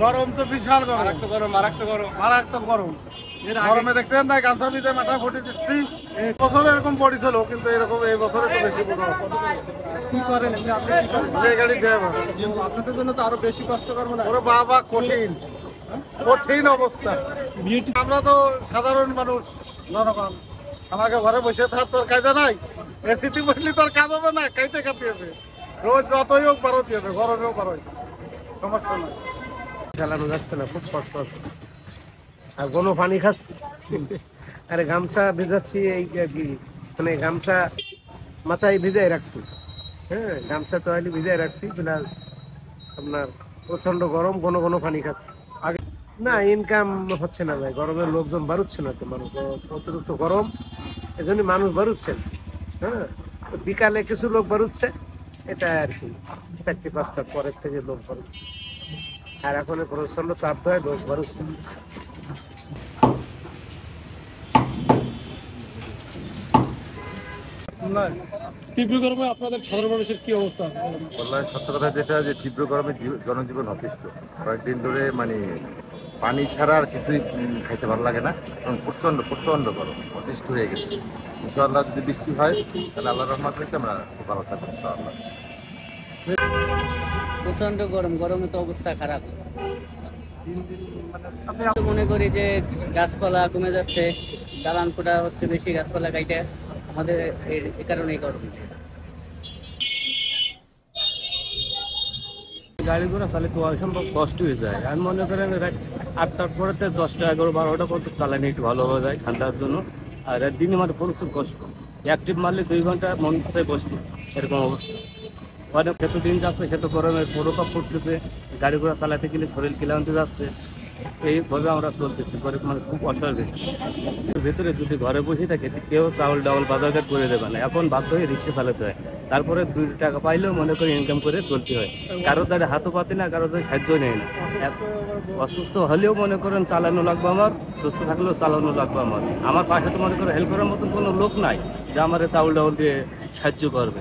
গরম তো বিশাল গরম, মারাত্মক গরম। গরমে দেখতেন না গামছা ভিজে মাথা ফুটে দিচ্ছি। বছর এরকম পড়েছিল, কিন্তু এরকম এই বছর একটু বেশি বড়। কি করেন এমনি আপনি? কি করেন? এই গাড়ির ড্রাইভার। আপনাদের জন্য তো আরো বেশি কষ্টকর মনে হয়। ওরে বাবা, কঠিন কঠিন অবস্থা। আমরা তো সাধারণ মানুষ, জনগণ। আমাকে ঘরে বসে থাকার তোর কায়দা নাই। এসিতে বসলে তোর কাজ হবে না, খাইতে খাতিয়েছে। রোজ যতই হোক বারোতে হবে, গরমেও বারোই, সমস্যা নাই। চালানো যাচ্ছে না, খুব কষ্ট হচ্ছে। আর কোনো পানি খাচ্ছি, আরে গামছা ভেজাচ্ছি, এই আর কি, মানে গামছা মাথায় ভিজাই রাখছি। হ্যাঁ, গামছা তো আইলি ভিজাই রাখছি, প্লাস আপনার প্রচন্ড গরম, ঘন ঘন পানি খাচ্ছি। আগে না, ইনকাম হচ্ছে না ভাই, গরমের লোকজন বাড়ুচ্ছে না তো, মানুষ অতিরিক্ত গরম, এজন্য মানুষ বাড়ুচ্ছে। হ্যাঁ, তো বিকালে কিছু লোক বাড়ুচ্ছে, এটা আর কি 4-5টার পরের থেকে লোক বাড়ুচ্ছে। আর এখন প্রচন্ড চাপ হয়, লোক বাড়ুচ্ছে। তীব্র গরমে আপনাদের সাধারণ মানুষের কি অবস্থা? বললাম সত্য কথা যেটা, যে তীব্র গরমে জনজীবন অতিষ্ঠ। কয়েকদিন ধরে মানে পানি ছাড়া আর কিছুই খাইতে ভালো লাগে না, এবং প্রচণ্ড প্রচণ্ড গরম, অতিষ্ঠ হয়ে গেছে। ইনশাআল্লাহ যদি বৃষ্টি হয় তাহলে আল্লাহ রহমত থেকে আমরা খুব ভালো থাকবো ইনশাআল্লাহ। প্রচন্ড গরম, গরমে তো অবস্থা খারাপ। আমি মনে করি যে গাছপালা কমে যাচ্ছে, দালান কোটা হচ্ছে বেশি, গাছপালা কাইটে আমাদের এই কারণেই গরম। গাড়ি ঘোড়া চালাতে অসম্ভব কষ্ট হয়ে যায়। আমি মনে করেন 8টার পরে 10টা 11 12টা পর্যন্ত চালানি একটু ভালো হয়ে যায় ঠান্ডার জন্য। আর দিনে আমার প্রচুর কষ্ট, অ্যাক্টিভ মারলে 2 ঘন্টা মন থেকে বসবে, এরকম অবস্থা। অনেক খেতে দিন যাচ্ছে, খেতে গরমের প্রকোপ ফুটতেছে, গাড়ি ঘোড়া চালাতে গেলে শরীর ক্লান্তি যাচ্ছে। এইভাবে আমরা চলতেছি, গরিব মানুষ খুব অসহায়। ভেতরে যদি ঘরে বসে থাকে কেউ চাউল ডাউল বাজারঘাট করে দেবে না, এখন বাধ্য হয়ে রিক্সা চালাতে হয়। তারপরে 2 টাকা পাইলেও মনে করে ইনকাম করে চলতে হয়। কারো দ্বারা হাতও পাতে না, কারো দ্বারা সাহায্য নেয় না। অসুস্থ হলেও মনে করেন চালানো লাগবে আমার, সুস্থ থাকলেও চালানো লাগবে আমার। আমার পাশে তো মনে করেন হেল্প করার মতন কোনো লোক নাই যে আমার চাউল ডাউল দিয়ে সাহায্য করবে।